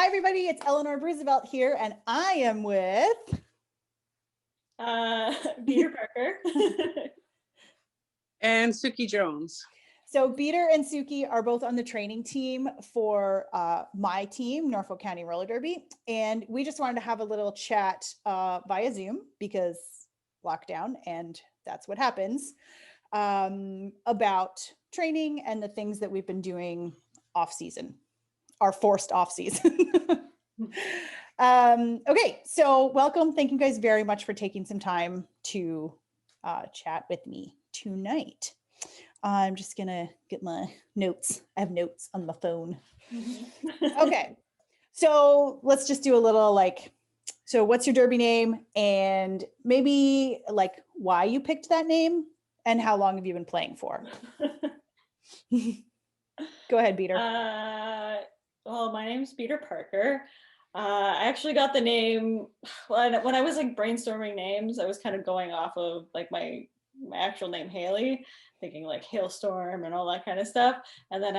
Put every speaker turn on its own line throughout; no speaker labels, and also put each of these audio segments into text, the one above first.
Hi, everybody. It's Eleanor Roosevelt here, and I am with
Peter Parker.
And Suki Jones.
So Peter and Suki are both on the training team for my team, Norfolk County Roller Derby. And we just wanted to have a little chat via Zoom because lockdown, and that's what happens, about training and the things that we've been doing off season, our forced off season. Okay, so welcome. Thank you guys very much for taking some time to chat with me tonight. I'm just gonna get my notes. I have notes on my phone. Okay, so let's just do a little so what's your derby name, and maybe like why you picked that name and how long have you been playing for? Go ahead, Peter.
Well, my name's Peter Parker. I actually got the name when I was like brainstorming names. I was kind of going off of like my actual name, Haley, thinking like Hailstorm and all that kind of stuff. And then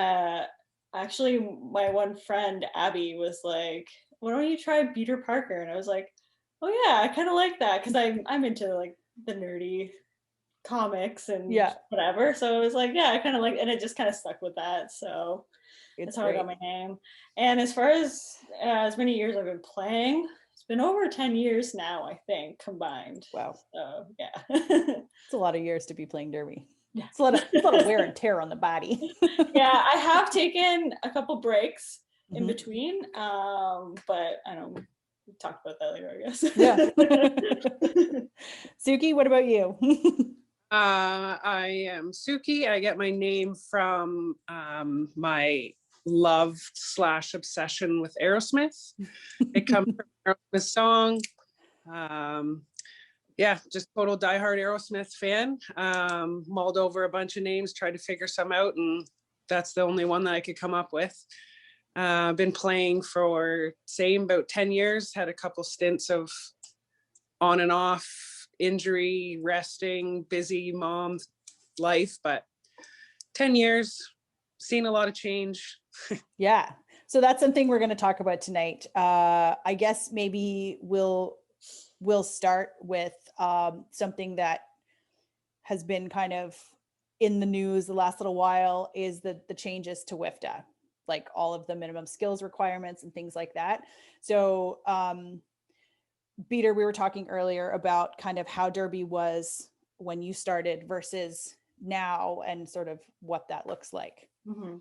actually my one friend Abby was like, "Why don't you try Peter Parker?" And I was like, "Oh yeah, I kind of like that," because I'm into like the nerdy comics and whatever. So it was like, yeah, I kind of like, and it just kind of stuck with that. So that's how I got my name. And as far as many years I've been playing, it's been over 10 years now, I think, combined.
Wow.
So yeah.
It's a lot of years to be playing derby. Yeah. It's a lot of wear and tear on the body.
Yeah, I have taken a couple breaks in between. But I don't we talked about that later, I guess.
Yeah. Suki, what about you?
I am Suki. I get my name from my love / obsession with Aerosmith. It comes from Aerosmith song. Yeah, just total diehard Aerosmith fan. Mulled over a bunch of names, tried to figure some out, and that's the only one that I could come up with. Been playing for about 10 years, had a couple stints of on and off injury, resting, busy mom life, but 10 years, seen a lot of change.
Yeah. So that's something we're going to talk about tonight. I guess maybe we'll start with something that has been kind of in the news the last little while is the changes to WIFTA, like all of the minimum skills requirements and things like that. So Peter, we were talking earlier about kind of how derby was when you started versus now and sort of what that looks like.
Mm-hmm.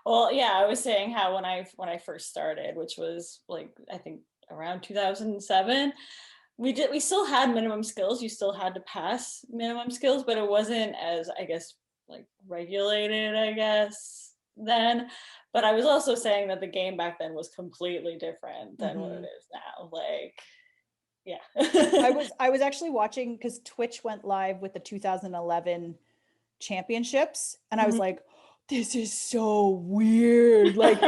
Well, yeah, I was saying how when I first started, which was like I think around 2007, we still had minimum skills. You still had to pass minimum skills, but it wasn't as, I guess, like regulated, I guess, then. But I was also saying that the game back then was completely different than what it is now. Like, yeah.
I was actually watching because Twitch went live with the 2011 championships, and I was like, this is so weird, like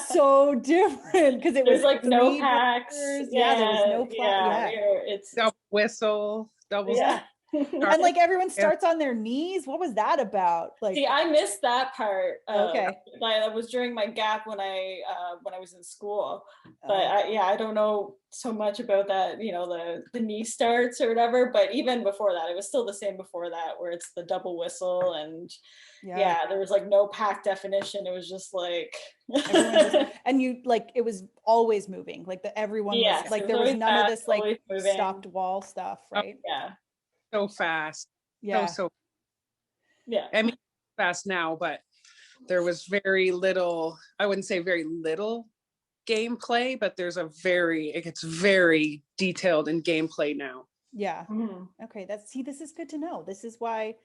so different, because it was
like no packs.
Yeah, there was no
it's
double whistle, double.
Yeah.
And like everyone starts on their knees. What was that about? Like,
see, I missed that part.
Okay.
That was during my gap when I was in school. But I don't know so much about that, the knee starts or whatever. But even before that, it was still the same before that, where it's the double whistle and there was like no pack definition. It was just like
and you like it was always moving. Like everyone was like there was none of this like stopped wall stuff, right?
Oh, yeah.
So fast.
Yeah.
So
yeah.
I mean, fast now, but there was very little, I wouldn't say very little gameplay, but it gets very detailed in gameplay now.
Yeah. Okay. This is good to know. This is why.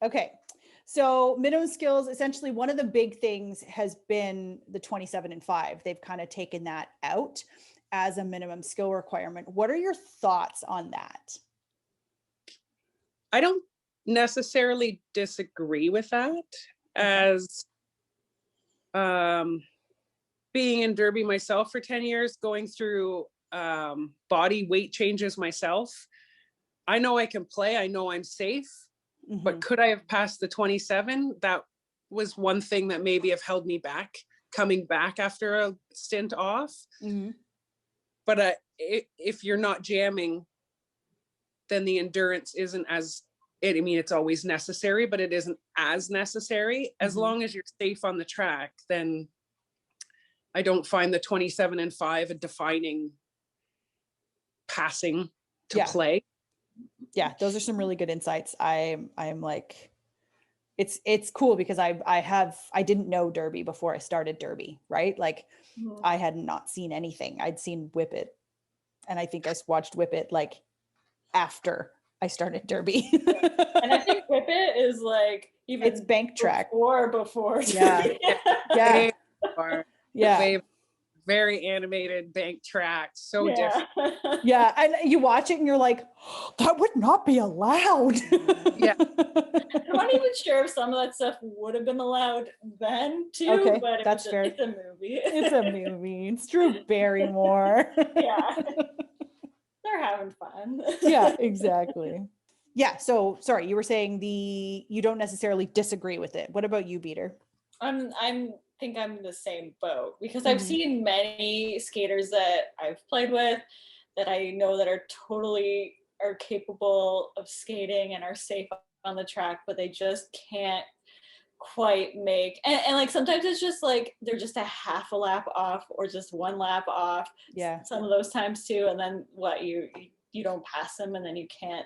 Okay. So minimum skills, essentially one of the big things has been the 27 and 5. They've kind of taken that out as a minimum skill requirement. What are your thoughts on that?
I don't necessarily disagree with that, as being in derby myself for 10 years, going through body weight changes myself. I know I can play, I know I'm safe, but could I have passed the 27? That was one thing that maybe have held me back, coming back after a stint off. But if you're not jamming, then the endurance isn't as, I mean, it's always necessary, but it isn't as necessary. As long as you're safe on the track, then I don't find the 27-5 a defining passing to play.
Yeah, those are some really good insights. I'm like, it's cool because I didn't know Derby before I started Derby, right? Like I had not seen anything. I'd seen Whippet, and I think I watched Whippet like after I started Derby.
And I think Whippet is like even
it's bank track
before.
Yeah. Yeah. Yeah.
Very animated bank track, so different.
Yeah, and you watch it and you're like, oh, that would not be allowed.
Yeah.
I'm not even sure if some of that stuff would have been allowed then too.
Okay,
but
that's fair.
It's a movie.
It's a movie. It's Drew Barrymore.
Yeah. They're having fun.
Yeah, exactly. Yeah, so sorry, you were saying you don't necessarily disagree with it. What about you, Peter?
I'm in the same boat because I've seen many skaters that I've played with that I know that are capable of skating and are safe on the track, but they just can't quite make and like sometimes it's just like they're just a half a lap off or just one lap off.
Yeah.
Some of those times too, and then what you don't pass them and then you can't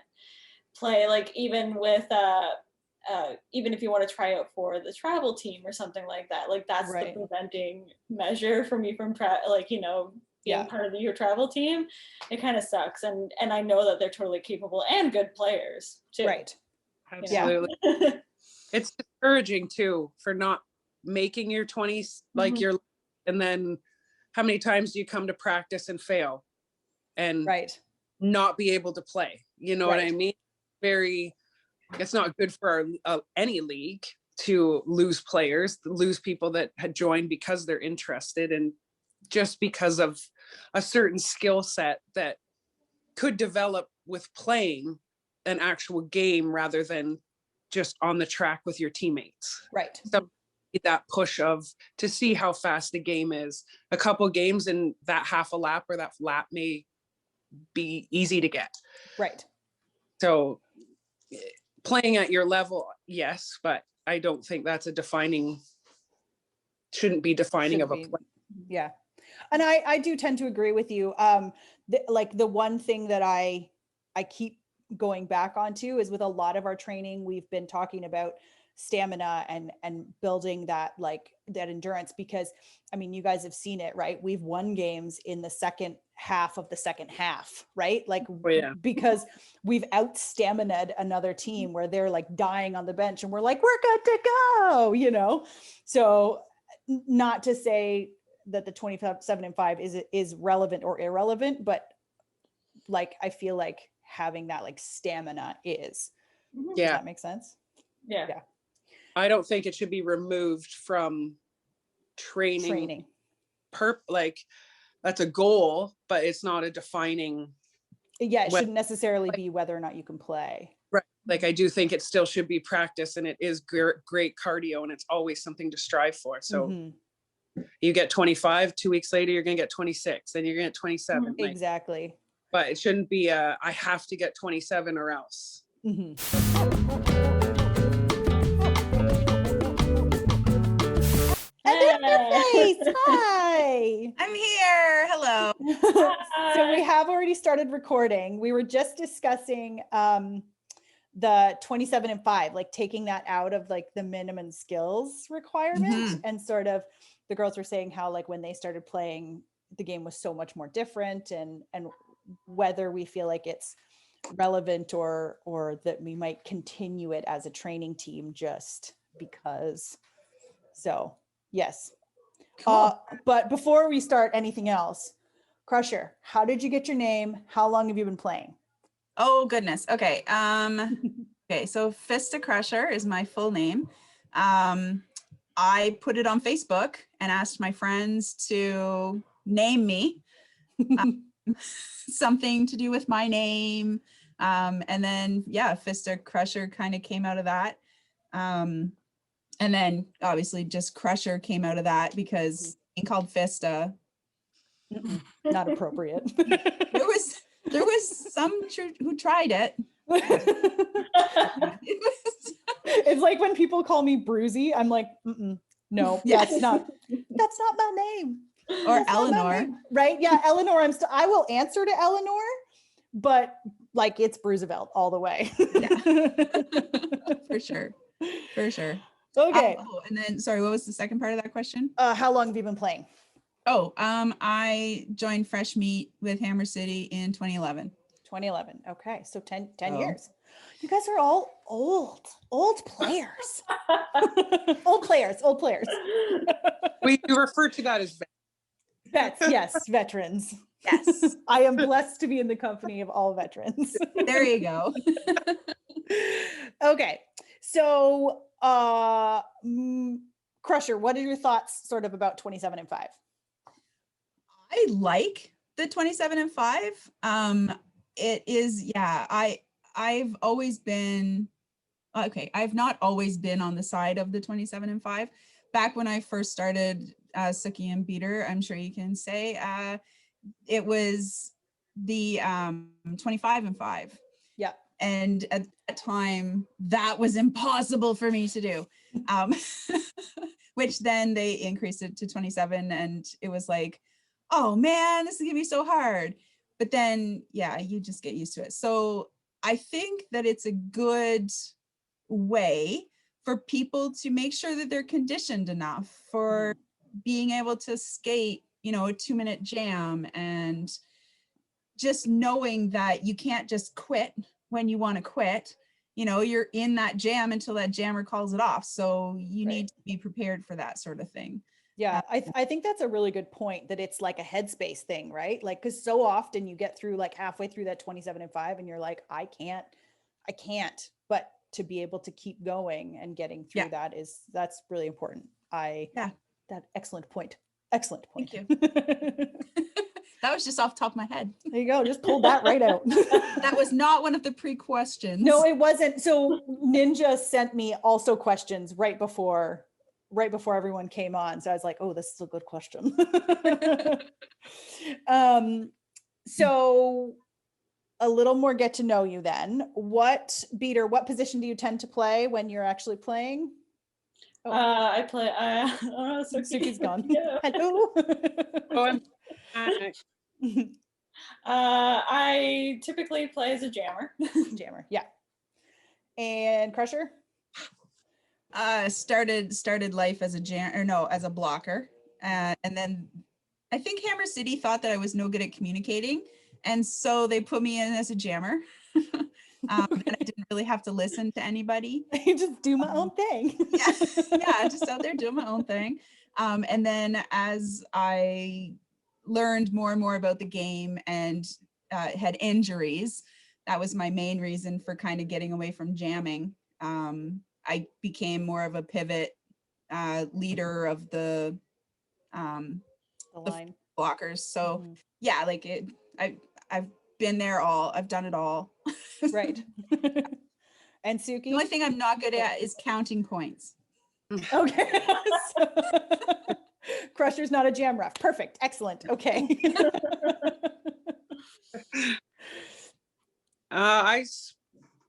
play. Like even with even if you want to try out for the travel team or something like that, like that's the preventing measure for me from being part of your travel team. It kind of sucks, and I know that they're totally capable and good players too.
Right. Absolutely. Yeah. It's discouraging too for not making your 20s like and then how many times do you come to practice and fail and not be able to play? You know what I mean? It's not good for any league to lose players, lose people that had joined because they're interested and just because of a certain skill set that could develop with playing an actual game rather than just on the track with your teammates.
Right.
So that push to see how fast the game is. A couple games and that half a lap or that lap may be easy to get.
Right.
So playing at your level, yes, but I don't think that's shouldn't be defining of a play.
Yeah. And I do tend to agree with you. The one thing that I keep going back onto is with a lot of our training, we've been talking about stamina and building that endurance, because I mean, you guys have seen it, right? We've won games in the second half of the second half, right? Because we've out stamina'd another team where they're like dying on the bench and we're like, we're good to go, So not to say that the 27-5 is relevant or irrelevant, but I feel like having that stamina is. Does that make sense?
Yeah.
I don't think it should be removed from training. That's a goal, but it's not a defining.
Yeah, it shouldn't necessarily be whether or not you can play.
Right. I do think it still should be practice, and it is great cardio, and it's always something to strive for. So you get 25, 2 weeks later, you're going to get 26, then you're going to get 27.
Exactly.
But it shouldn't be I have to get 27 or else.
Hi.
I'm here. Hello.
So we have already started recording. We were just discussing the 27-5, taking that out of the minimum skills requirement. And sort of the girls were saying how when they started playing, the game was so much more different, and whether we feel like it's relevant or that we might continue it as a training team just because. So yes. Cool. But before we start anything else, Crusher, how did you get your name? How long have you been playing?
Oh goodness. Okay. Okay. So Fista Crusher is my full name. I put it on Facebook and asked my friends to name me something to do with my name. And then, Fista Crusher kind of came out of that. And then obviously just Crusher came out of that because being called Fista,
Not appropriate.
there was some who tried it.
It's like when people call me Bruisey, I'm like, no,
Yeah.
that's not my name.
Or
That's not my
Eleanor.
name. Right? Yeah, Eleanor. I will answer to Eleanor, but like it's Bruisevelt all the way.
For sure. For sure.
Okay.
And then, sorry, what was the second part of that question?
How long have you been playing?
Oh, I joined Fresh Meat with Hammer City in 2011.
2011. Okay, so 10
Oh.
years. You guys are all old players. Old players.
We refer to that as
Vets, yes, veterans.
Yes.
I am blessed to be in the company of all veterans.
There you go.
Okay, so Crusher, what are your thoughts sort of about 27 and 5?
I like the 27 and 5. It is, yeah, I've always been, okay, I've not always been on the side of the 27 and 5. Back when I first started Suki and Beater, I'm sure you can say, it was the 25 and 5.
Yeah.
And at that time, that was impossible for me to do. Which then they increased it to 27, and it was like, oh man, this is gonna be so hard. But then, yeah, you just get used to it. So I think that it's a good way for people to make sure that they're conditioned enough for being able to skate, you know, a 2-minute jam, and just knowing that you can't just quit when you want to quit. You know, you're in that jam until that jammer calls it off. So you need to be prepared for that sort of thing.
Yeah, I think that's a really good point, that it's like a headspace thing, right? Like, because so often you get through like halfway through that 27 and 5 and you're like, I can't. But to be able to keep going and getting through that's really important. That excellent point. Excellent point.
Thank you. That was just off the top of my head.
There you go. Just pulled that right out.
That was not one of the pre-questions.
No, it wasn't. So Ninja sent me also questions right before everyone came on. So I was like, oh, this is a good question. So a little more get to know you then. What position do you tend to play when you're actually playing?
I play, oh,
Suki's gone.
Yeah.
Hello.
Oh, I'm
I typically play as a jammer.
Jammer, yeah. And Crusher?
Started life as a as a blocker. And then I think Hammer City thought that I was no good at communicating. And so they put me in as a jammer. And I didn't really have to listen to anybody.
I just do my own thing.
Yeah, just out there doing my own thing. And then as I learned more and more about the game and had injuries, that was my main reason for kind of getting away from jamming. I became more of a pivot leader of the
line
blockers. So yeah, like I've been there I've done it all.
Right. And Suki?
The only thing I'm not good at is counting points.
Okay. Crusher's not a jam ref. Perfect. Excellent. Okay.
I've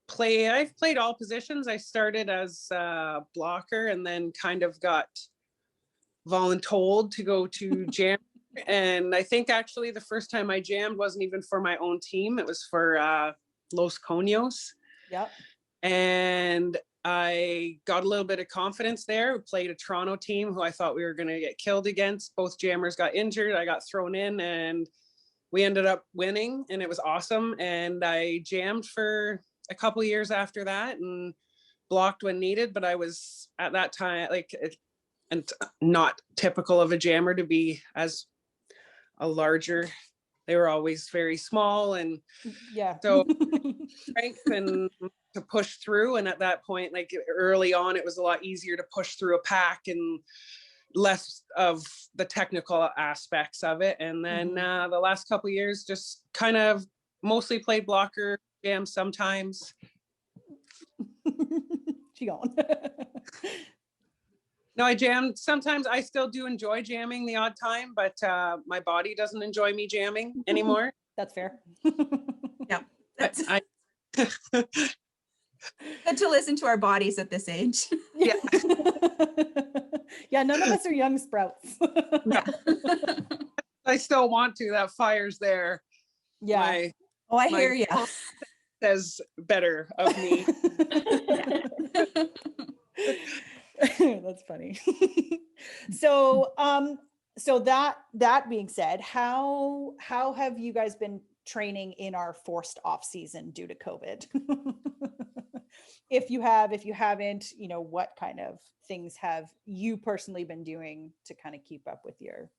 played all positions. I started as a blocker and then kind of got voluntold to go to jam. And I think actually the first time I jammed wasn't even for my own team. It was for Los Conios.
Yep.
And I got a little bit of confidence there. We played a Toronto team who I thought we were going to get killed against. Both jammers got injured. I got thrown in and we ended up winning, and it was awesome. And I jammed for a couple of years after that and blocked when needed. But I was at that time and not typical of a jammer to be as a larger. They were always very small, and so strength and to push through. And at that point, like early on, it was a lot easier to push through a pack and less of the technical aspects of it. And then the last couple of years, just kind of mostly played blocker, jam sometimes.
She gone.
No, I jam. Sometimes I still do enjoy jamming the odd time, but my body doesn't enjoy me jamming anymore.
That's fair.
Yeah.
But
That's
I,
good to listen to our bodies at this age.
Yeah. Yeah, none of us are young sprouts.
Yeah.
I still want to. That fire's there.
Yeah.
Oh, I
My
hear you.
says better of me.
That's funny. So so that being said, how have you guys been training in our forced off season due to COVID? If you have, if you haven't, you know, what kind of things have you personally been doing to kind of keep up with your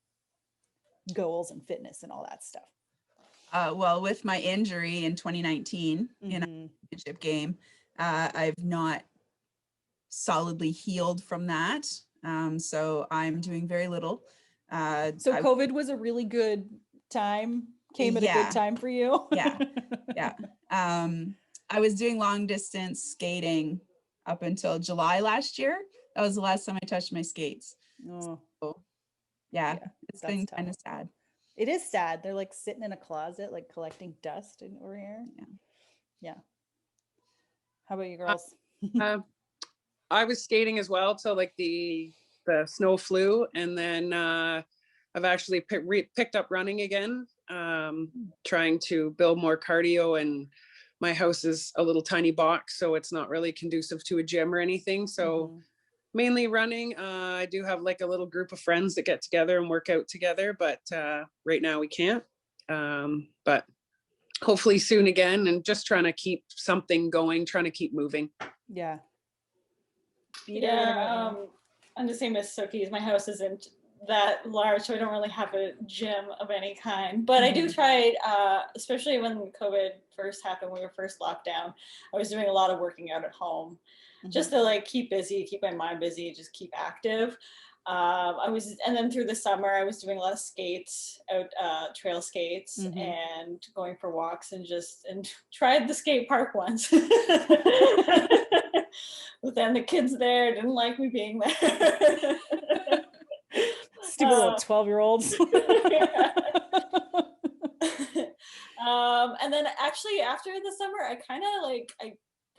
goals and fitness and all that stuff?
Well, with my injury in 2019 in a
Mhm.
championship game, I've not solidly healed from that. So I'm doing very little.
So COVID was a really good time, came at a good
Yeah.
time for you.
Yeah. Yeah. I was doing long distance skating up until July last year. That was the last time I touched my skates.
Oh,
So yeah,
yeah,
it's
that's
been
tough.
kind of sad.
It is sad. They're like sitting in a closet, like collecting dust over here.
Yeah.
Yeah. How about you girls?
Uh, I was skating as well till like the snow flew, and then I've actually picked up running again, trying to build more cardio. And my house is a little tiny box, so it's not really conducive to a gym or anything. So
Mhm.
mainly running. I do have like a little group of friends that get together and work out together, but right now we can't. But hopefully soon again, and just trying to keep something going, trying to keep moving.
Yeah. Peter, what
Yeah,
about you?
I'm the same as Sookie's. My house isn't that large, so I don't really have a gym of any kind. But I do
Mhm.
try, especially when COVID first happened, we were first locked down. I was doing a lot of working out at home, just
Mhm.
to like keep busy, keep my mind busy, just keep active. And then through the summer, I was doing a lot of skates, out trail skates,
Mhm.
and going for walks, and tried the skate park once. But then the kids there didn't like me being there.
Stupid little 12-year-olds.
And then actually after the summer, I kind of like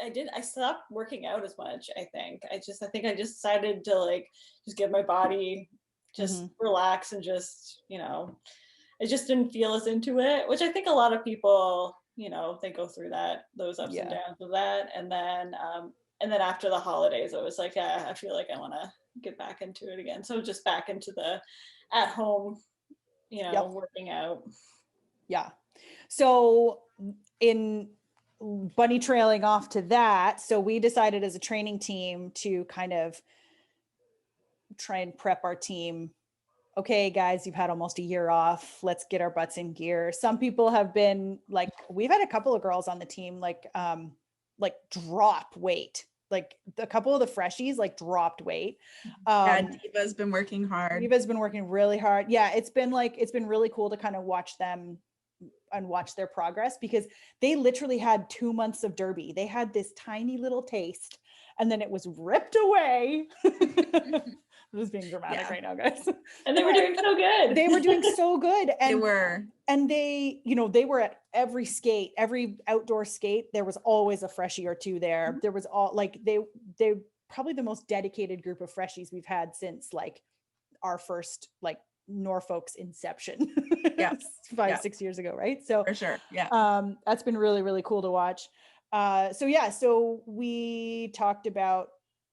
I stopped working out as much. I think I just decided to like just give my body just
Mhm.
relax and just I just didn't feel as into it, which I think a lot of people they go through those ups and
Yeah.
downs of that, and then after the holidays, I was like, yeah, I feel like I want to get back into it again. So just back into the at home,
Yep.
working out.
Yeah. So in bunny trailing off to that, so we decided as a training team to kind of try and prep our team. Okay, guys, you've had almost a year off. Let's get our butts in gear. Some people have been like, we've had a couple of girls on the team like drop weight. Like a couple of the freshies like dropped weight.
Yeah, Diva's been working hard.
Diva's been working really hard. Yeah, it's been really cool to kind of watch them and watch their progress, because they literally had 2 months of derby. They had this tiny little taste and then it was ripped away. I was being dramatic right now, guys.
And they were doing so good.
They were doing so good.
They were.
And they, they were at every skate, every outdoor skate. There was always a freshie or two there. There was all like, they probably the most dedicated group of freshies we've had since like our first like Norfolk's inception.
Yeah.
5-6 years ago, right? So
For sure. Yeah.
that's been really, really cool to watch. So we talked about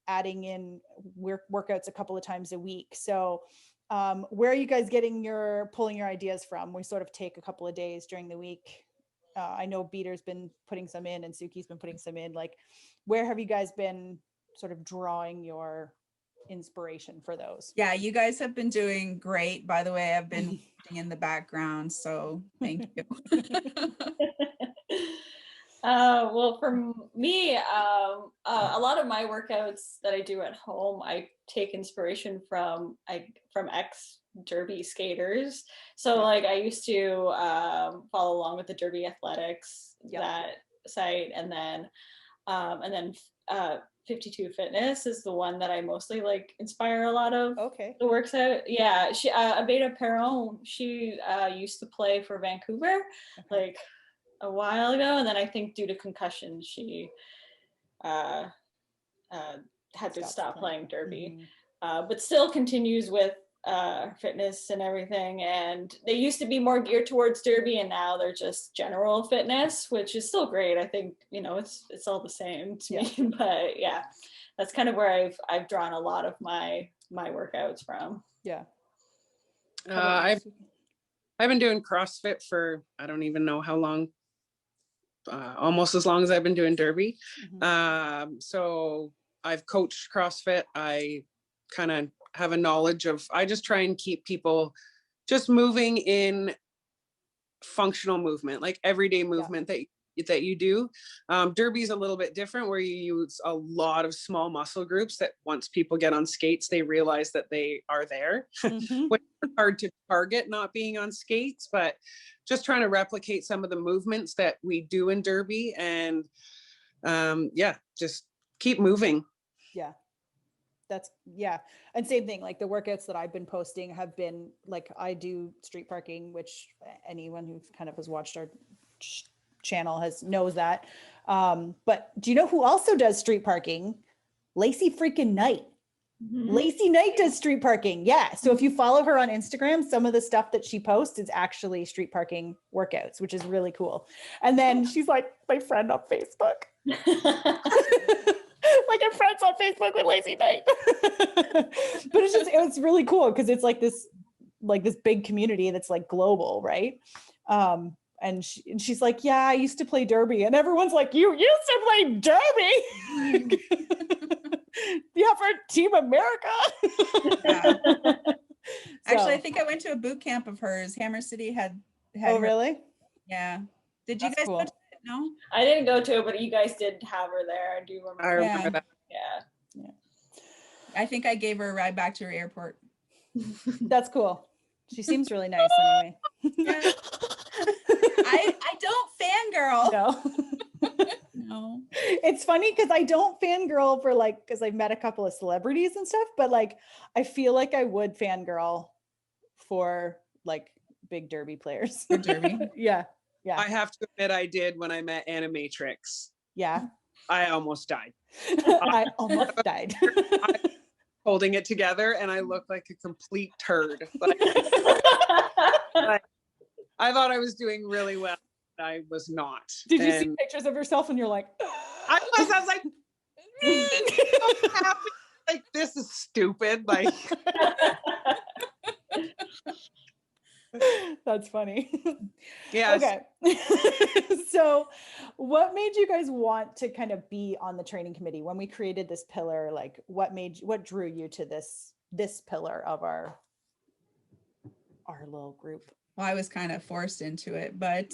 adding in workouts a couple of times a week. So where are you guys pulling your ideas from? We sort of take a couple of days during the week. I know Beater's been putting some in and Suki's been putting some in. Like, where have you guys been sort of drawing your inspiration for those?
Yeah, you guys have been doing great. By the way, I've been watching in the background, so thank you.
Well, for me, a lot of my workouts that I do at home, I take inspiration from ex derby skaters. So like I used to follow along with the Derby Athletics,
Yep.
that site, and then 52 Fitness is the one that I mostly like inspire a lot of
Okay.
the works out. Yeah, she Abeda Perron, she used to play for Vancouver like a while ago, and then I think due to concussion she uh, had to stop playing derby, but still continues with fitness and everything. And they used to be more geared towards derby, and now they're just general fitness, which is still great. I think, you know, it's all the same to me. But yeah, that's kind of where I've drawn a lot of my workouts from.
Yeah.
I've been doing CrossFit for I don't even know how long. Almost as long as I've been doing derby. So I've coached CrossFit. I kind of have a knowledge of, I just try and keep people just moving in functional movement, like everyday movement that you do. Derby's a little bit different, where you use a lot of small muscle groups that once people get on skates, they realize that they are there. Which is hard to target not being on skates, but just trying to replicate some of the movements that we do in derby, and just keep moving.
Yeah. That's and same thing, like the workouts that I've been posting have been like, I do street parking, which anyone who kind of has watched our channel knows that. But do you know who also does street parking? Lacey freaking Knight. Lacey Knight does street parking. Yeah. So if you follow her on Instagram, some of the stuff that she posts is actually street parking workouts, which is really cool. And then she's like my friend on Facebook. Like I'm friends on Facebook with Lazy Knight. But it's really cool because it's like this big community that's like global, right? And she's like, yeah, I used to play derby. And everyone's like, you used to play derby? Yeah, for Team America.
Yeah. Actually, I think I went to a boot camp of hers. Hammer City had
Oh,
her.
really?
Yeah. Did you
That's
guys
cool.
go to it? No?
I didn't go to it, but you guys did have her there. I do remember.
I remember that.
Yeah.
I think I gave her a ride back to her airport.
That's cool. She seems really nice anyway.
Yeah. I don't fangirl.
No.
No.
It's funny because I don't fangirl for because I've met a couple of celebrities and stuff, but I feel like I would fangirl for big derby players.
For derby.
Yeah.
I have to admit I did when I met Animatrix.
Yeah.
I almost died.
I almost died.
Holding it together, and I looked like a complete turd. I thought I was doing really well. I was not.
Did you see pictures of yourself and you're like,
I was like, so happy. Like, this is stupid. Like,
that's funny.
yes.
Okay. So what made you guys want to kind of be on the training committee when we created this pillar? Like what drew you to this pillar of our little group?
Well, I was kind of forced into it, but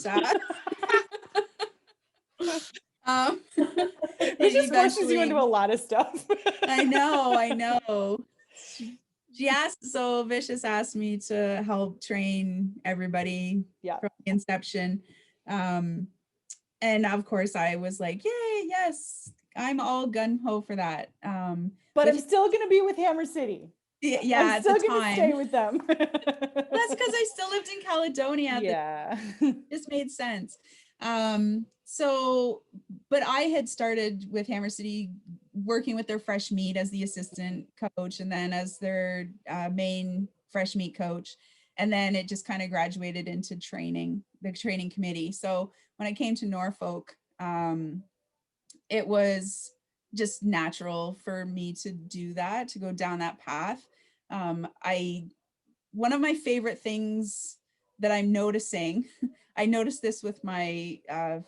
It just forces you into a lot of stuff.
I know. So Vicious asked me to help train everybody from the inception. And of course I was like, yay, yes, I'm all gun-ho for that.
But I'm still going to be with Hammer City.
Yeah,
I'm still going to stay with them.
That's because I still lived in Caledonia.
Yeah.
This made sense. But I had started with Hammer City working with their fresh meat as the assistant coach, and then as their main fresh meat coach. And then it just kind of graduated into the training committee. So when I came to Norfolk, it was just natural for me to do that, to go down that path. One of my favorite things that I'm noticing, I noticed this with my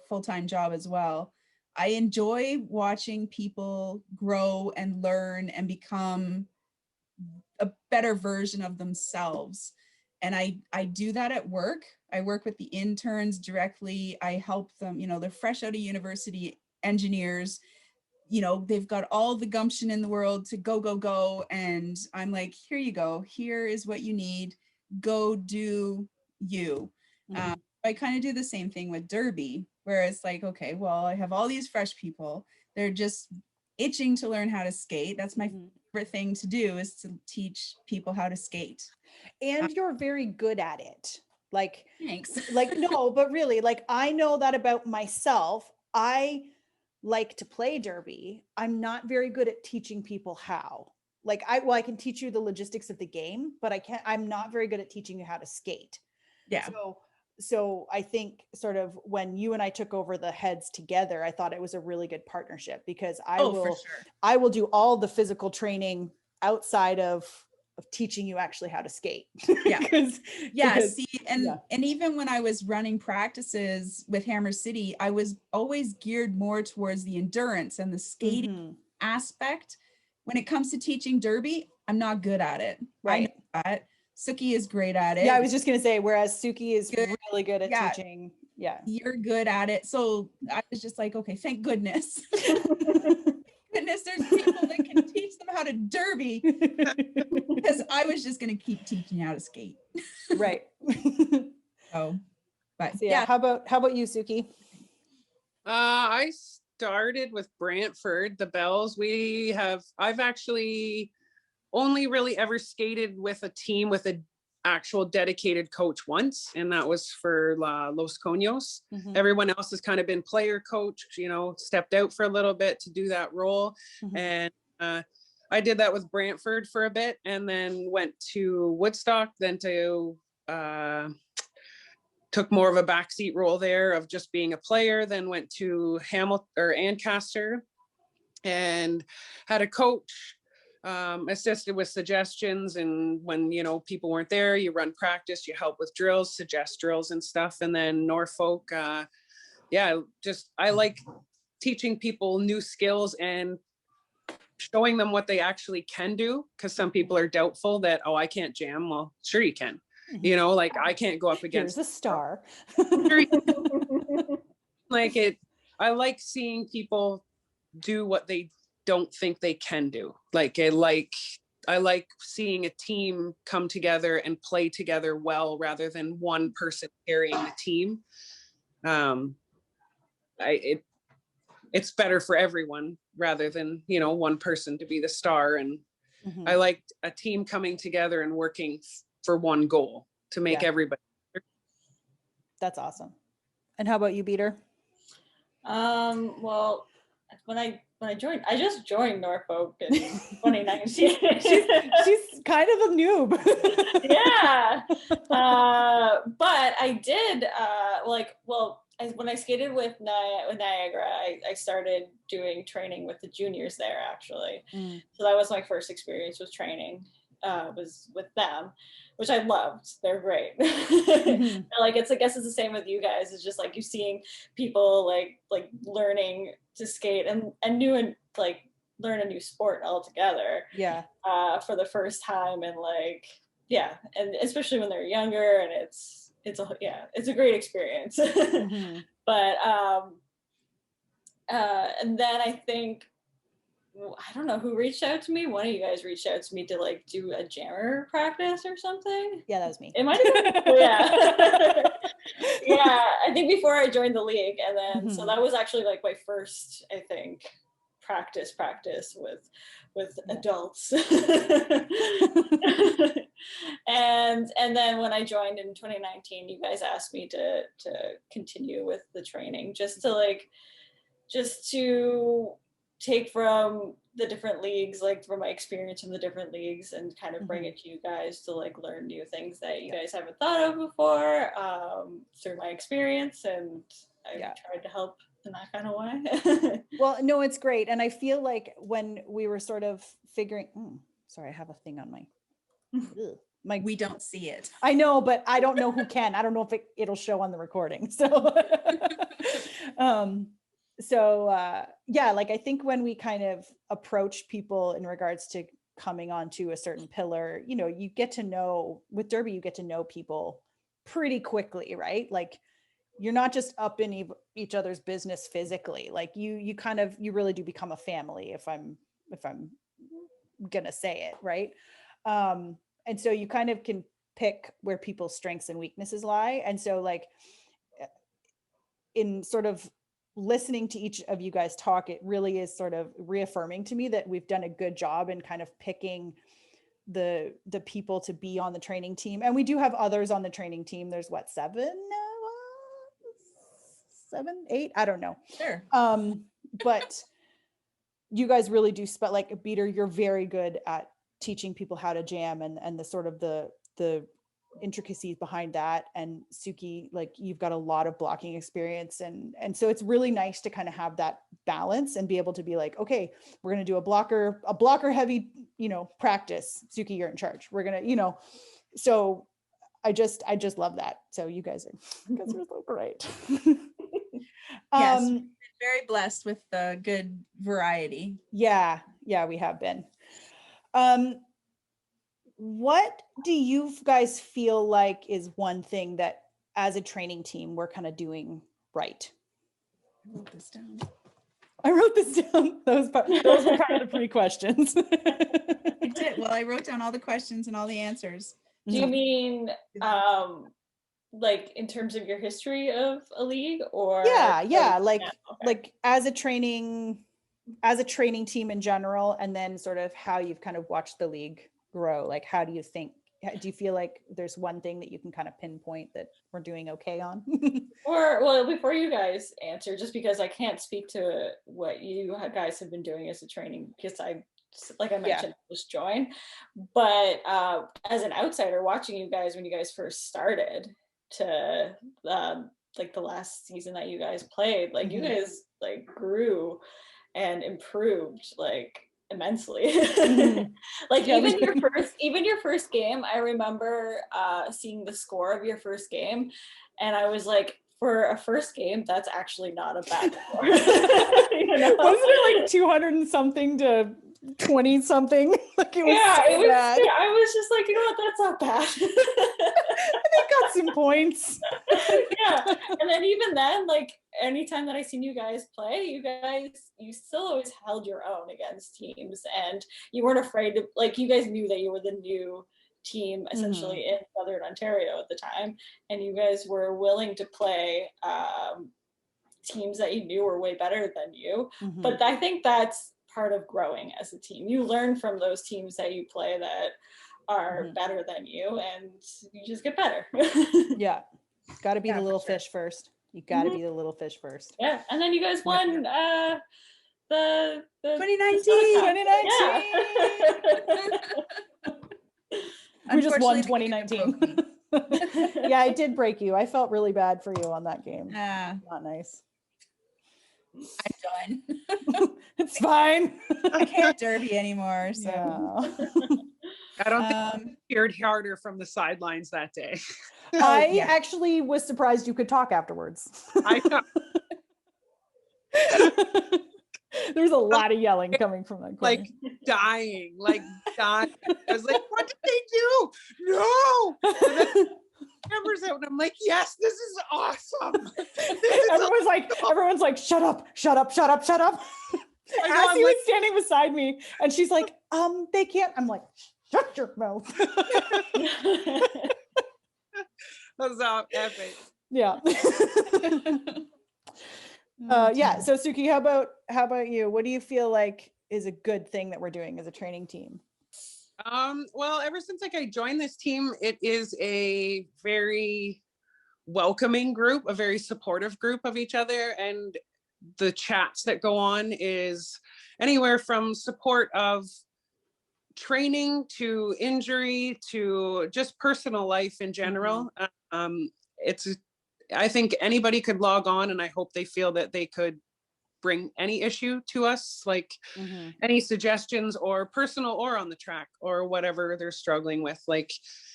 full-time job as well. I enjoy watching people grow and learn and become a better version of themselves. And I do that at work. I work with the interns directly. I help them, they're fresh out of university engineers. They've got all the gumption in the world to go. And I'm like, here you go. Here is what you need. Go do you. Mm-hmm. I kind of do the same thing with derby, where it's like, okay, well, I have all these fresh people. They're just itching to learn how to skate. That's my
Mhm.
favorite thing to do, is to teach people how to skate.
And you're very good at it.
Thanks.
No, but really, like, I know that about myself. I like to play derby. I'm not very good at teaching people how. I can teach you the logistics of the game, but I'm not very good at teaching you how to skate.
Yeah.
So I think sort of when you and I took over the heads together, I thought it was a really good partnership, because
For sure.
I will do all the physical training outside of teaching you actually how to skate.
Yeah.
because
See, and even when I was running practices with Hammer City, I was always geared more towards the endurance and the skating aspect. When it comes to teaching derby, I'm not good at it.
Right.
I know that. Suki is great at it.
Yeah, I was just gonna say, whereas Suki is really good at teaching. Yeah.
You're good at it. So I was just like, okay, thank goodness. Goodness, there's people that can teach them how to derby, because I was just going to keep teaching how to skate.
Right.
But
yeah. How about you, Suki?
I started with Brantford, the Bells. I've actually only really ever skated with a team with a actual dedicated coach once, and that was for Los Coños. Everyone else has kind of been player coach, stepped out for a little bit to do that role. And I did that with Brantford for a bit, and then went to Woodstock, then took more of a backseat role there of just being a player, then went to Ancaster and had a coach, assisted with suggestions. And when, people weren't there, you run practice, you help with drills, suggest drills and stuff. And then Norfolk, I like teaching people new skills and showing them what they actually can do. Because some people are doubtful that, oh, I can't jam. Well, sure you can. I can't go up against.
Here's a star.
I like seeing people do what they don't think they can do. I like seeing a team come together and play together well, rather than one person carrying the team. It's better for everyone rather than, one person to be the star. And I like a team coming together and working for one goal to make everybody.
That's awesome. And how about you, Peter?
Well, when I just joined Norfolk in 2019.
she's kind of a noob.
Yeah. But I did when I skated with Niagara, I started doing training with the juniors there, actually. So that was my first experience with training, was with them, which I loved. They're great. I guess it's the same with you guys. It's just you seeing people like learning to skate and learn a new sport altogether.
Yeah.
For the first time, and and especially when they're younger, and it's a great experience. But and then I think, I don't know who reached out to me. One of you guys reached out to me to do a jammer practice or something.
Yeah, that was me.
It might have been. Yeah. Yeah, I think before I joined the league. And then so that was actually my first, I think, practice with adults. And then when I joined in 2019, you guys asked me to continue with the training, just to take from the different leagues, from my experience in the different leagues, and kind of bring it to you guys to learn new things that you guys haven't thought of before, through my experience. And I tried to help in that kind of way.
Well, no, it's great. And I feel like when we were sort of figuring, sorry, I have a thing on my
we don't see it.
I know, but I don't know who can. I don't know if it'll show on the recording. So I think when we kind of approach people in regards to coming onto a certain pillar, you get to know, with derby, you get to know people pretty quickly, right? You're not just up in each other's business physically. You really do become a family, if I'm gonna say it, right? And so you kind of can pick where people's strengths and weaknesses lie. And so in sort of listening to each of you guys talk, it really is sort of reaffirming to me that we've done a good job in kind of picking the people to be on the training team. And we do have others on the training team. There's what, 7, 8, I don't know.
Sure.
But you guys really do like Peter, you're very good at teaching people how to jam and the sort of the intricacies behind that. And Suki, like you've got a lot of blocking experience, and so it's really nice to kind of have that balance and be able to be like, okay, we're going to do a blocker heavy, practice. Suki, you're in charge. We're going to, so I just love that. So you guys are so great.
Yes, we've been very blessed with the good variety.
Yeah, we have been. What do you guys feel like is one thing that as a training team we're kind of doing right?
I wrote this down.
I wrote this down. Those were kind of the 3 questions.
I did. Well, I wrote down all the questions and all the answers.
Do you mean like in terms of your history of a league, or
like as a training team in general, and then sort of how you've kind of watched the league grow? Like, do you feel like there's one thing that you can kind of pinpoint that we're doing okay on?
Or, well, before you guys answer, just because I can't speak to what you guys have been doing as a training, because like I mentioned, just joined. But as an outsider watching you guys when you guys first started to like the last season that you guys played, like you guys like grew and improved like immensely. Like even your first game, I remember seeing the score of your first game, and I was like, for a first game, that's actually not a bad score.
Wasn't it like 200 and something to 20 something? Like it was bad.
I was just like, you know what, that's not bad.
They got some points.
Yeah. And then even then, like anytime that I seen you guys play, you still always held your own against teams, and you weren't afraid to, like, you guys knew that you were the new team essentially in Southern Ontario at the time, and you guys were willing to play teams that you knew were way better than you. But I think that's part of growing as a team. You learn from those teams that you play that are better than you, and you just get better.
Yeah, got to be the little fish first. You got to be the little fish first.
Yeah, and then you guys won the
2019.
We just won 2019. Yeah, I did break you. I felt really bad for you on that game. Not nice.
I'm done.
It's fine.
I can't derby anymore. So
I don't think I cheered harder from the sidelines that day.
I actually was surprised you could talk afterwards.
I know.
There was a lot of yelling coming from that corner.
Like dying. I was like, what did they do? No. And then cameras out, and I'm like, yes, this is awesome.
Everyone's like, shut up. As he was standing beside me, and she's like, they can't. I'm like, shut your mouth.
That was epic.
Yeah. Yeah. So Suki, how about you? What do you feel like is a good thing that we're doing as a training team?
Well, ever since I joined this team, it is a very welcoming group, a very supportive group of each other, and the chats that go on is anywhere from support of training to injury to just personal life in general. I think anybody could log on, and I hope they feel that they could bring any issue to us, like any suggestions, or personal or on the track, or whatever they're struggling with. Like,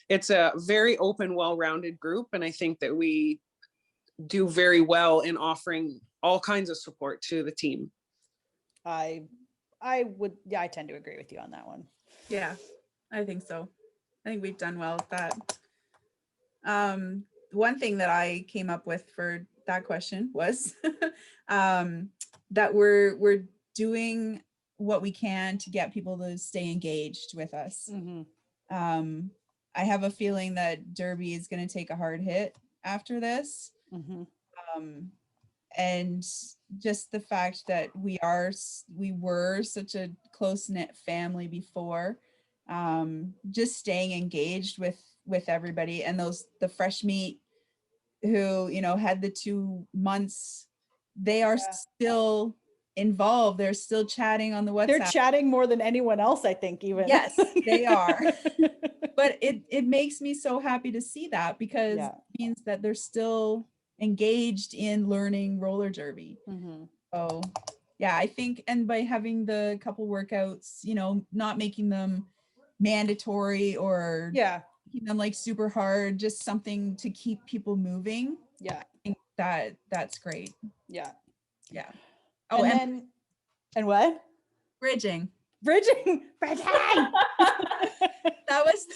it's a very open, well-rounded group, and I think that we do very well in offering all kinds of support to the team.
I tend to agree with you on that one.
Yeah, I think so. I think we've done well with that. One thing that I came up with for that question was that we're doing what we can to get people to stay engaged with us. I have a feeling that Derby is going to take a hard hit after this. and just the fact that we were such a close-knit family before, just staying engaged with everybody, and the fresh meat who, you know, had the 2 months, they are still involved. They're still chatting on the WhatsApp.
They're chatting more than anyone else, I think, even.
Yes, they are. But it makes me so happy to see that, because it means that they're still engaged in learning roller derby.
Mm-hmm.
So yeah, I think, and by having the couple workouts, you know, not making them mandatory or making them like super hard, just something to keep people moving.
Yeah.
I think that's great.
Yeah.
Yeah. Oh,
and what?
Bridging.
Bridging.
That was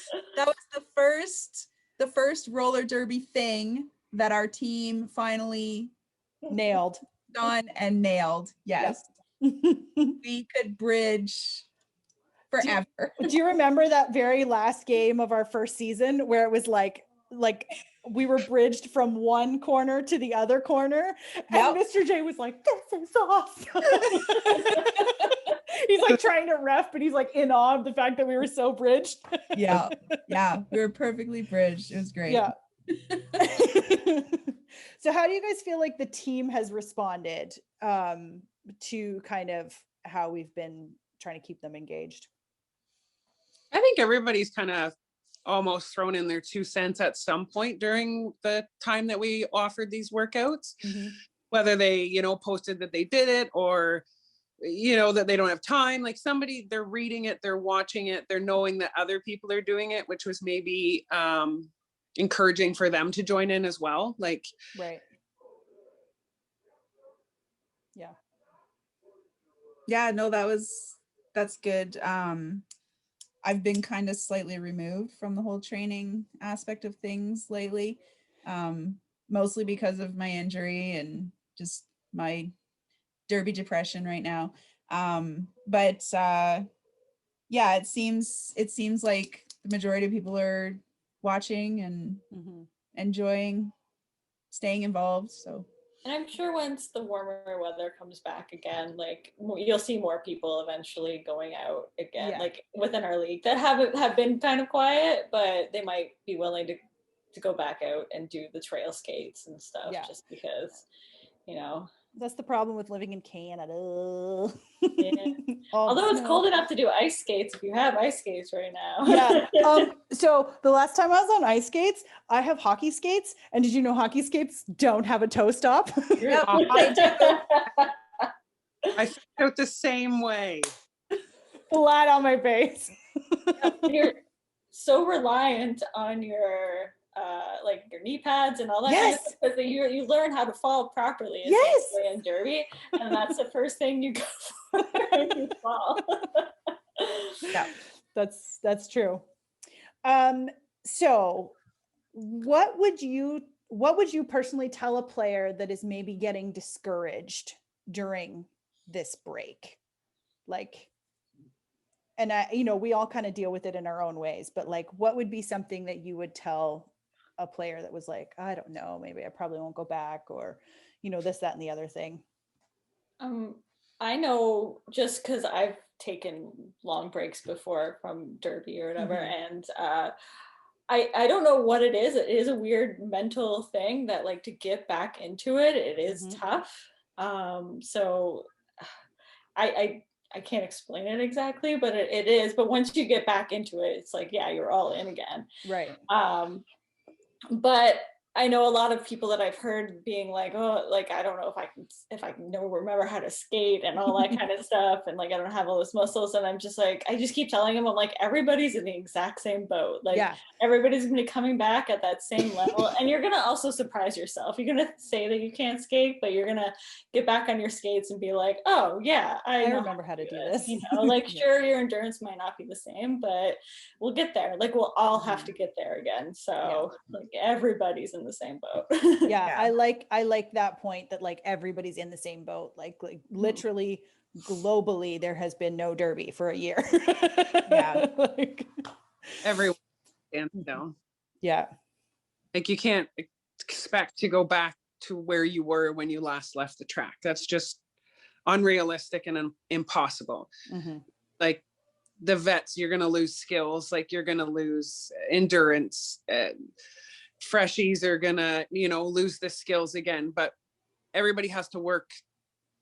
the first roller derby thing that our team finally
nailed.
Done and nailed. Yes. Yep. We could bridge forever.
Do you remember that very last game of our first season where it was like we were bridged from one corner to the other corner? And Mr. J was like, "This is awesome." He's like trying to ref, but he's like in awe of the fact that we were so bridged.
Yeah. We were perfectly bridged. It was great.
Yeah. So how do you guys feel like the team has responded to kind of how we've been trying to keep them engaged?
I think everybody's kind of almost thrown in their 2 cents at some point during the time that we offered these workouts, whether they, you know, posted that they did it, or, you know, that they don't have time. Like somebody, they're reading it, they're watching it, they're knowing that other people are doing it, which was maybe encouraging for them to join in as well. Like,
right.
Yeah, no, that's good. I've been kind of slightly removed from the whole training aspect of things lately, mostly because of my injury and just my derby depression right now. But yeah, it seems like the majority of people are watching and enjoying staying involved. So.
And I'm sure once the warmer weather comes back again, like you'll see more people eventually going out again, like within our league that have been kind of quiet, but they might be willing to go back out and do the trail skates and stuff, just because, you know.
That's the problem with living in Canada.
Yeah. Although it's cold enough to do ice skates if you have ice skates right now.
Yeah. So the last time I was on ice skates, I have hockey skates. And did you know hockey skates don't have a toe stop?
Yep, I felt the same way.
Flat on my face.
You're so reliant on your like your knee pads and all that kind of stuff, because you learn how to fall properly in derby, and that's the first thing you go for when you fall.
Yeah, that's true. So what would you personally tell a player that is maybe getting discouraged during this break? Like, and we all kind of deal with it in our own ways, but like, what would be something that you would tell a player that was like, I don't know, maybe I probably won't go back, or, this, that, and the other thing?
I know, just because I've taken long breaks before from derby or whatever, and I don't know what it is. It is a weird mental thing that, like, to get back into it, it is tough. So I can't explain it exactly, but it is. But once you get back into it, it's like, yeah, you're all in again.
Right.
But I know a lot of people that I've heard being like, oh, like, I don't know if I can remember how to skate and all that kind of stuff. And like, I don't have all those muscles. And I'm just like, I just keep telling them, I'm like, everybody's in the exact same boat. Like everybody's going to be coming back at that same level. And you're going to also surprise yourself. You're going to say that you can't skate, but you're going to get back on your skates and be like, oh yeah, I
remember how to do this.
Like, sure, your endurance might not be the same, but we'll get there. Like, we'll all have to get there again. So like, everybody's in the same boat.
I like that point, that like everybody's in the same boat. Like literally globally, there has been no derby for a year. Like,
everyone stands down.
Yeah.
Like, you can't expect to go back to where you were when you last left the track. That's just unrealistic and impossible.
Mm-hmm.
Like the vets, you're going to lose skills, like you're going to lose endurance. Freshies are going to, lose the skills again, but everybody has to work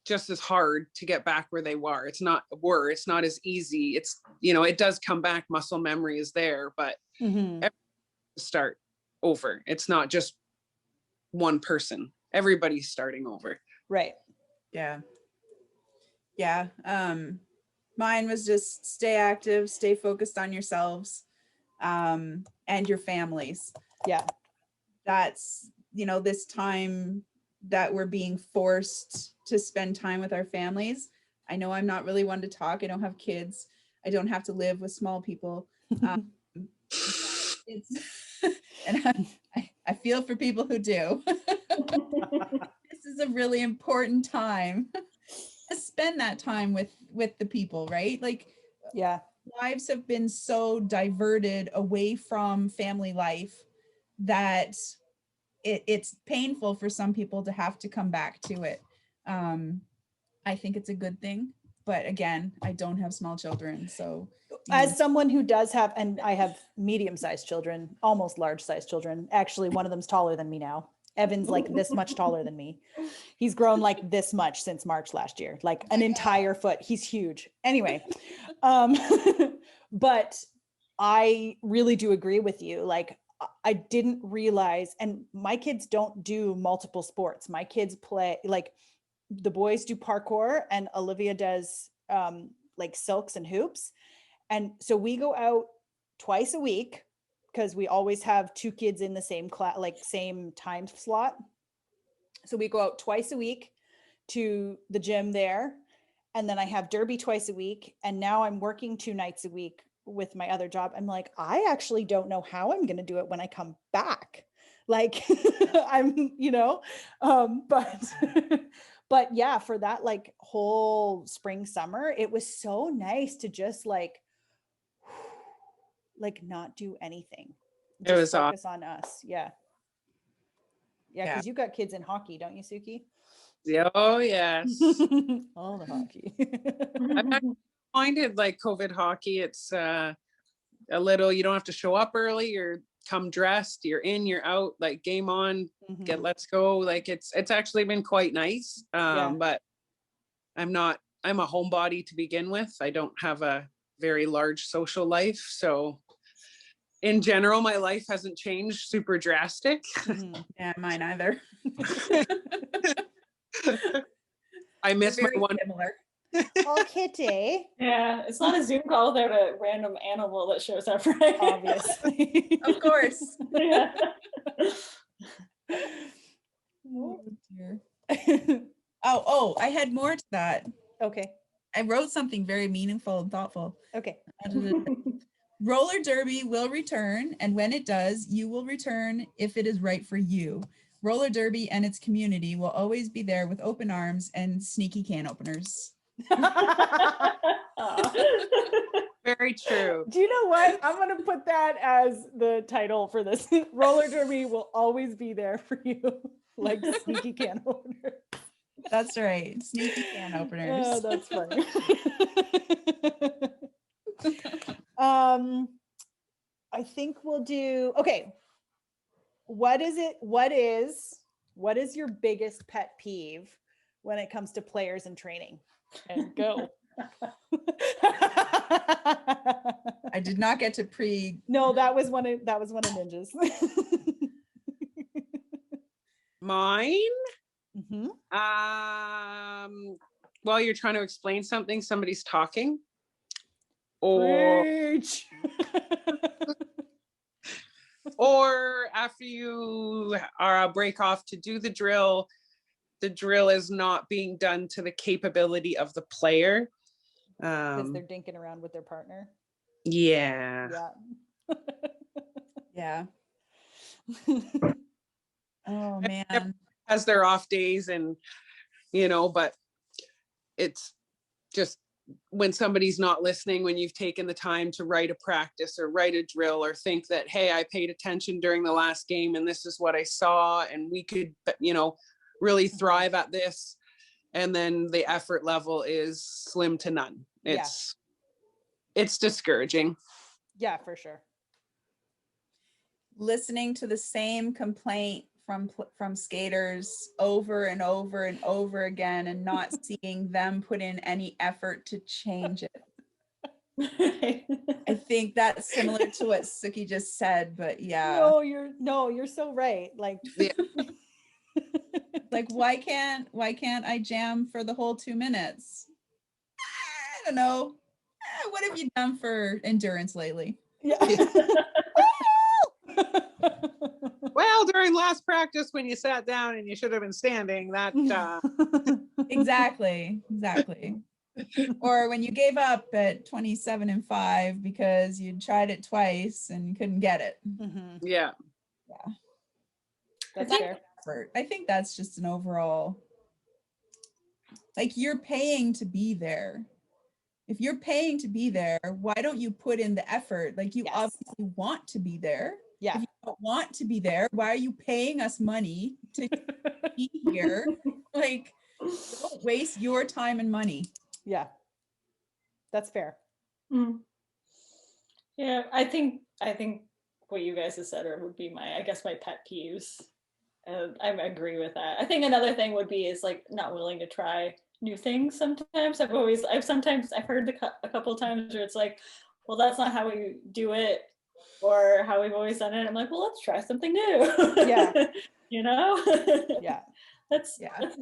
just as hard to get back where they were. It's not as easy. It's, it does come back. Muscle memory is there, but
Mm-hmm.
start over. It's not just one person. Everybody's starting over.
Right.
Yeah. Yeah. Mine was just stay active, stay focused on yourselves, and your families.
Yeah.
That's, this time that we're being forced to spend time with our families. I know I'm not really one to talk. I don't have kids. I don't have to live with small people. It's and I feel for people who do. This is a really important time to spend that time with the people, right? Like,
yeah,
lives have been so diverted away from family life that it's painful for some people to have to come back to it. I think it's a good thing, but again, I don't have small children, so
as someone who does have, and I have medium-sized children, almost large-sized children. Actually, one of them's taller than me now. Evan's like this much taller than me. He's grown like this much since March last year, like an entire foot. He's huge. Anyway, but I really do agree with you. Like, I didn't realize, and my kids don't do multiple sports. My kids play, like, the boys do parkour and Olivia does like silks and hoops. And so we go out twice a week because we always have two kids in the same class, like same time slot. So we go out twice a week to the gym there. And then I have derby twice a week. And now I'm working 2 nights a week with my other job. I'm like, I actually don't know how I'm going to do it when I come back. Like I'm, but but yeah, for that like whole spring, summer, it was so nice to just like not do anything.
It
Just
was
focus on us. Yeah. Yeah,
Yeah.
because you got kids in hockey, don't you, Suki?
Yeah, oh yes.
All the hockey.
I minded like COVID hockey. It's a little, you don't have to show up early, you're come dressed, you're in, you're out, like game on,
Mhm.
let's go. Like it's actually been quite nice.
Yeah.
But I'm a homebody to begin with. I don't have a very large social life. So in general, my life hasn't changed super drastic.
Mhm.
Yeah, mine either.
I miss my
Very
one.
similar.
Oh, Kitty.
Yeah, it's not a Zoom call without a random animal that shows up, right?
Obviously.
Of course.
Yeah.
Oh, dear. Oh, I had more to that.
Okay.
I wrote something very meaningful and thoughtful.
Okay.
Roller derby will return, and when it does, you will return if it is right for you. Roller derby and its community will always be there with open arms and sneaky can openers.
Very true.
Do you know what? I'm going to put that as the title for this. Roller derby will always be there for you, like sneaky can opener.
That's right. Sneaky can openers.
Oh, that's funny. I think we'll do, okay. What is your biggest pet peeve when it comes to players and training? And go.
I did not get to
No, that was one of Ninja's.
Mine?
Mm-hmm.
While you're trying to explain something, somebody's talking. Or
Preach.
or after you are break off to do the drill is not being done to the capability of the player.
Because they're dinking around with their partner.
Yeah.
Yeah. Oh man.
Has their off days and but it's just when somebody's not listening, when you've taken the time to write a practice or write a drill or think that, hey, I paid attention during the last game and this is what I saw and we could, really thrive at this. And then the effort level is slim to none. It's discouraging.
Yeah, for sure.
Listening to the same complaint from skaters over and over and over again and not seeing them put in any effort to change it. I think that's similar to what Suki just said, but yeah.
No, you're so right. Like,
Yeah.
Like, why can't I jam for the whole 2 minutes? I don't know. What have you done for endurance lately?
yeah.
Well, during last practice when you sat down and you should have been standing, that
Exactly. Or when you gave up at 27-5 because you tried it twice and you couldn't get it.
Mhm.
yeah.
That's
I
fair.
Effort. I think that's just an overall, like, you're paying to be there. If you're paying to be there, why don't you put in the effort? Like, you
Yes.
obviously want to be there.
Yeah.
If you don't want to be there, why are you paying us money to be here? Like, don't waste your time and money.
Yeah. That's fair.
Mm. Yeah, I think what you guys have said would be my pet peeves. I agree with that. I think another thing would be is like not willing to try new things. Sometimes I've heard a couple of times where it's like, well, that's not how we do it or how we've always done it. I'm like, well, let's try something new.
Yeah.
Yeah. Let's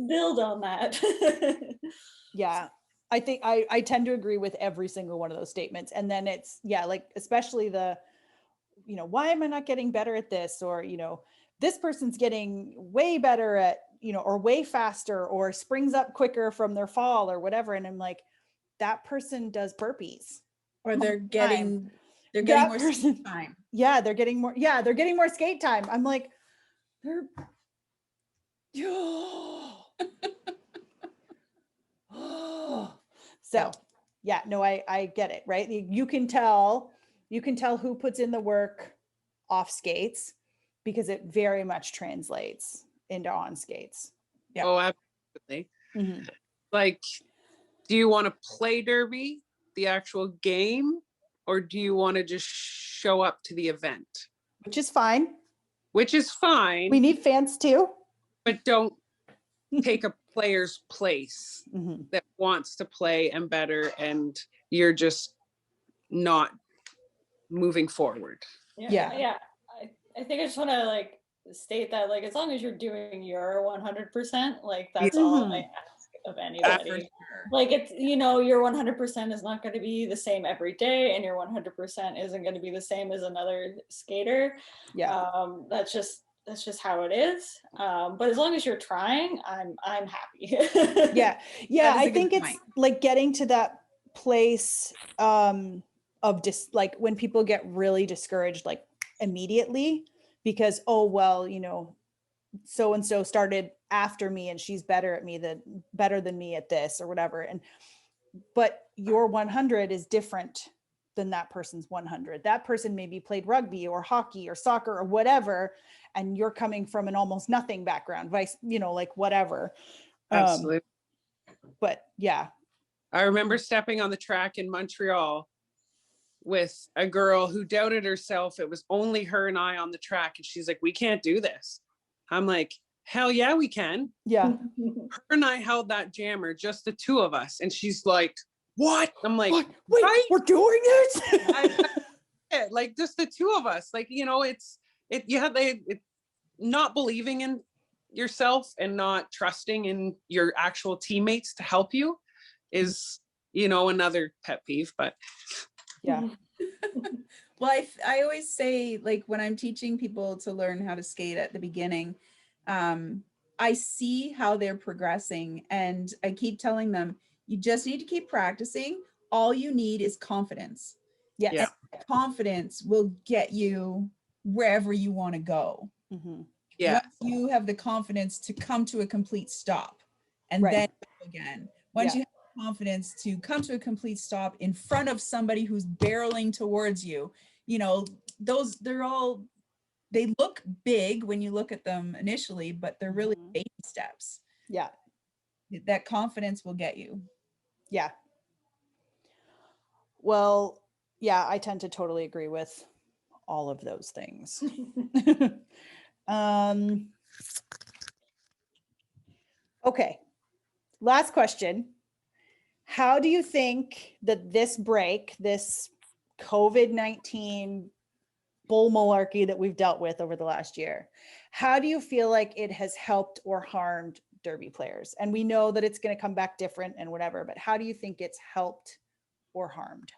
build on that.
Yeah. I think I tend to agree with every single one of those statements. And then it's, like, especially the, why am I not getting better at this? Or, this person's getting way better at, or way faster or springs up quicker from their fall or whatever. And I'm like, that person does burpees.
Or they're getting more skate time.
Yeah, they're getting more skate time. I'm like, they're so I get it, right? You can tell who puts in the work off skates because it very much translates into on skates.
Yeah.
Oh, absolutely.
Mm-hmm.
Like, do you want to play derby, the actual game, or do you want to just show up to the event?
Which is fine.
We
need fans too.
But don't take a player's place
Mm-hmm.
that wants to play and better, and you're just not moving forward.
Yeah. I think I just want to state that as long as you're doing your 100%, that's all I ask of anybody.
Sure.
It's your 100% is not going to be the same every day, and your 100% isn't going to be the same as another skater. That's just how it is. But as long as you're trying, I'm happy.
I think it's like getting to that place of just when people get really discouraged immediately because so and so started after me and she's better than me at this or whatever, but your 100 is different than that person's 100. That person maybe played rugby or hockey or soccer or whatever, and you're coming from an almost nothing background, whatever.
Absolutely.
But yeah.
I remember stepping on the track in Montreal with a girl who doubted herself. It was only her and I on the track. And she's like, we can't do this. I'm like, hell yeah, we can.
Yeah.
Her and I held that jammer, just the two of us. And she's like, what? I'm like,
what? Wait, right? We're doing it?
Like just the two of us. It's not believing in yourself and not trusting in your actual teammates to help you is, another pet peeve, but
yeah.
Well, I always say, when I'm teaching people to learn how to skate at the beginning, I see how they're progressing, and I keep telling them, you just need to keep practicing. All you need is confidence.
Yes.
Yeah.
And confidence will get you wherever you want to go.
Mm-hmm.
Yeah.
Once you have the confidence to come to a complete stop and then go again. Once you have confidence to come to a complete stop in front of somebody who's barreling towards you. You know, they look big when you look at them initially, but they're really baby steps.
Yeah.
That confidence will get you.
Yeah. Well, yeah, I tend to totally agree with all of those things. Okay. Last question. How do you think that this break, this COVID-19 bull malarkey that we've dealt with over the last year, how do you feel like it has helped or harmed Derby players? And we know that it's going to come back different and whatever, but how do you think it's helped or harmed?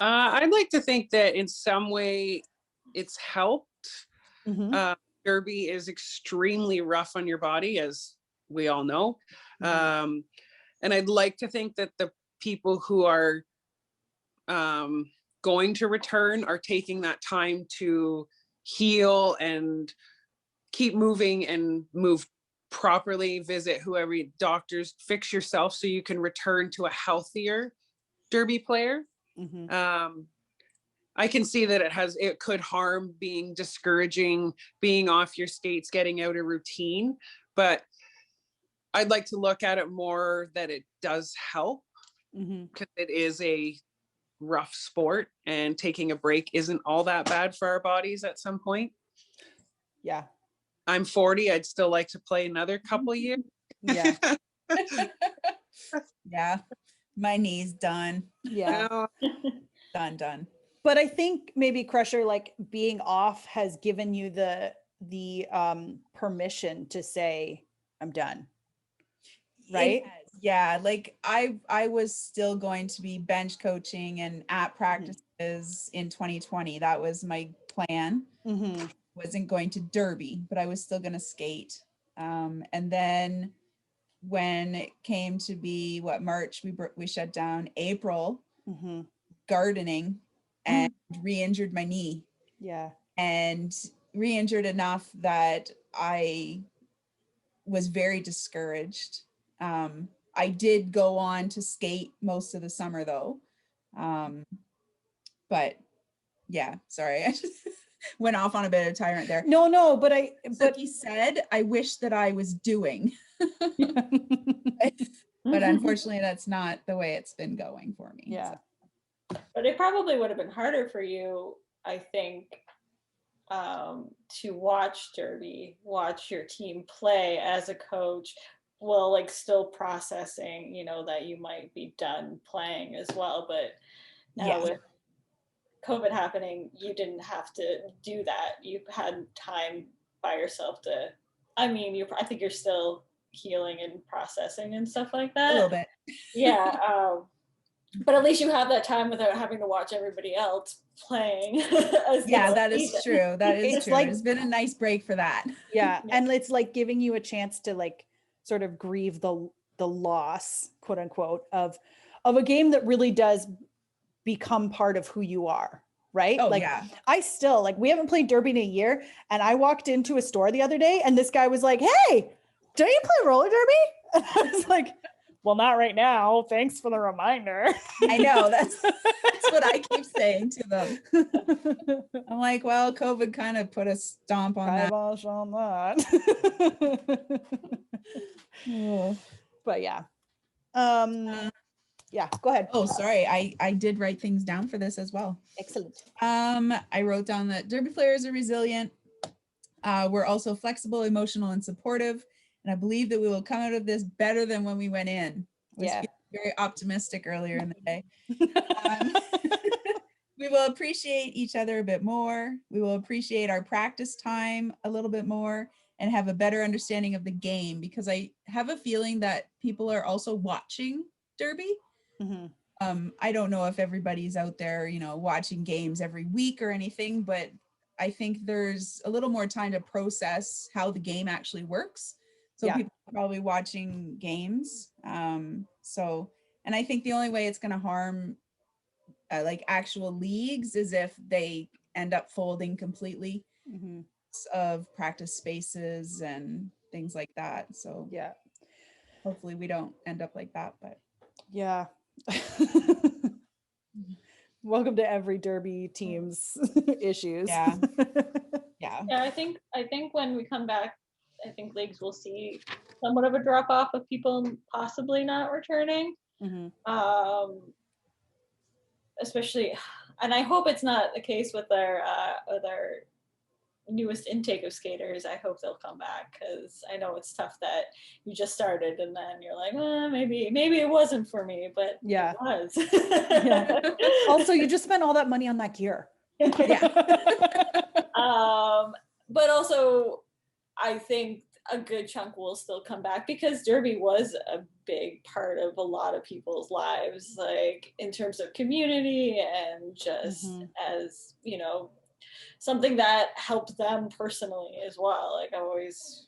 I'd like to think that in some way it's helped. Derby is extremely rough on your body, as we all know. And I'd like to think that the people who are going to return are taking that time to heal and keep moving and move properly, visit whoever doctors, fix yourself so you can return to a healthier Derby player. I can see that it could harm, being discouraging, being off your skates, getting out of routine, but I'd like to look at it more that it does help, because it is a rough sport and taking a break isn't all that bad for our bodies at some point.
Yeah.
I'm 40. I'd still like to play another couple years.
Yeah.
Yeah. My knee's done.
Yeah.
Done.
But I think maybe, Crusher, like being off has given you the permission to say, I'm done. Right?
Yeah, like I was still going to be bench coaching and at practices in 2020. That was my plan. Wasn't going to Derby, but I was still going to skate. And then when it came to be March, we shut down. April, gardening, and re-injured my knee.
Yeah.
And re-injured enough that I was very discouraged. I did go on to skate most of the summer though. But yeah, sorry. I just went off on a bit of a tyrant there.
No, but
he said, I wish that I was doing. But unfortunately, that's not the way it's been going for me.
Yeah.
So. But it probably would have been harder for you, I think, to watch Derby, watch your team play as a coach, while like still processing, that you might be done playing as well. But now with COVID happening, you didn't have to do that. You had time by yourself to, I think you're still healing and processing and stuff like that.
A little bit.
Yeah. But at least you have that time without having to watch everybody else playing.
That is true. That is true.
Like,
it's been a nice break for that.
Yeah. And it's like giving you a chance to like sort of grieve the loss, quote unquote, of a game that really does become part of who you are. Right.
Oh,
like
yeah.
I still we haven't played Derby in a year. And I walked into a store the other day and this guy was like, hey, don't you play roller derby? And I was like, well, not right now. Thanks for the reminder.
I know. That's what I keep saying to them. I'm like, well, COVID kind of put a stomp on that.
But yeah. Yeah, go ahead.
Oh, sorry. I did write things down for this as well.
Excellent.
I wrote down that Derby players are resilient. We're also flexible, emotional, and supportive. And I believe that we will come out of this better than when we went in. I was very optimistic earlier in the day. We will appreciate each other a bit more. We will appreciate our practice time a little bit more and have a better understanding of the game, because I have a feeling that people are also watching Derby. I don't know if everybody's out there, watching games every week or anything, but I think there's a little more time to process how the game actually works. So people are probably watching games. And I think the only way it's going to harm like actual leagues is if they end up folding completely of practice spaces and things like that. So hopefully we don't end up like that, but
Yeah. Welcome to every Derby team's issues.
Yeah. yeah.
Yeah, I think when we come back, I think leagues will see somewhat of a drop off of people possibly not returning.
Mhm.
Especially, and I hope it's not the case with our newest intake of skaters. I hope they'll come back, because I know it's tough that you just started and then you're like, maybe it wasn't for me, but
Yeah.
it was.
Yeah. Also, you just spent all that money on that gear.
Yeah.
But also, I think a good chunk will still come back, because Derby was a big part of a lot of people's lives, like in terms of community and just as, you know, something that helped them personally as well. Like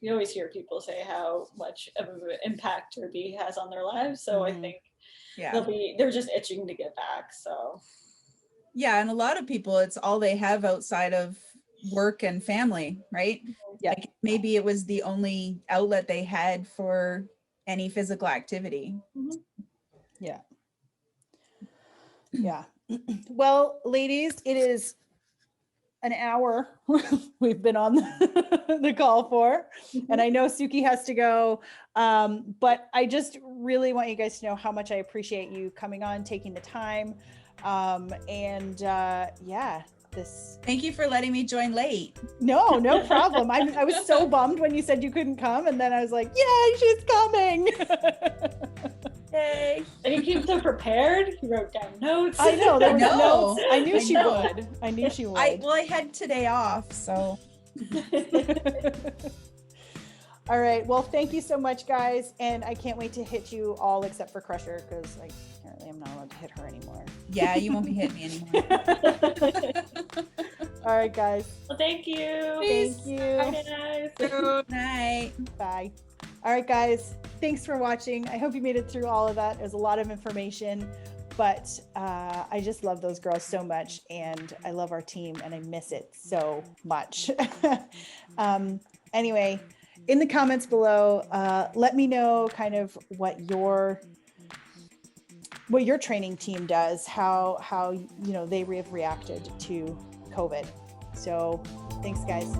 you always hear people say how much of an impact Derby has on their lives. So I think they're just itching to get back. So
yeah, and a lot of people, it's all they have outside of work and family, right?
Yeah.
Like maybe it was the only outlet they had for any physical activity.
Yeah. Yeah. Well, ladies, it is an hour we've been on the call for, and I know Suki has to go, but I just really want you guys to know how much I appreciate you coming on, taking the time, and yeah, this.
Thank you for letting me join late.
No problem. I was so bummed when you said you couldn't come, and then I was like, yay, she's coming.
Yay.
and he keeps them prepared. He wrote down notes.
I know there were
I know.
notes. I knew she would. I knew she would.
I had today off, so.
All right. Well, thank you so much, guys. And I can't wait to hit you all except for Crusher, because apparently I'm not allowed to hit her anymore.
Yeah, you won't be hitting me anymore.
All right, guys.
Well, thank you.
Thank you.
Bye, guys.
Good night.
Bye. All right, guys. Thanks for watching. I hope you made it through all of that. It was a lot of information, but I just love those girls so much, and I love our team, and I miss it so much. Anyway, in the comments below, let me know kind of what your training team does, how you know they have reacted to COVID. So thanks, guys.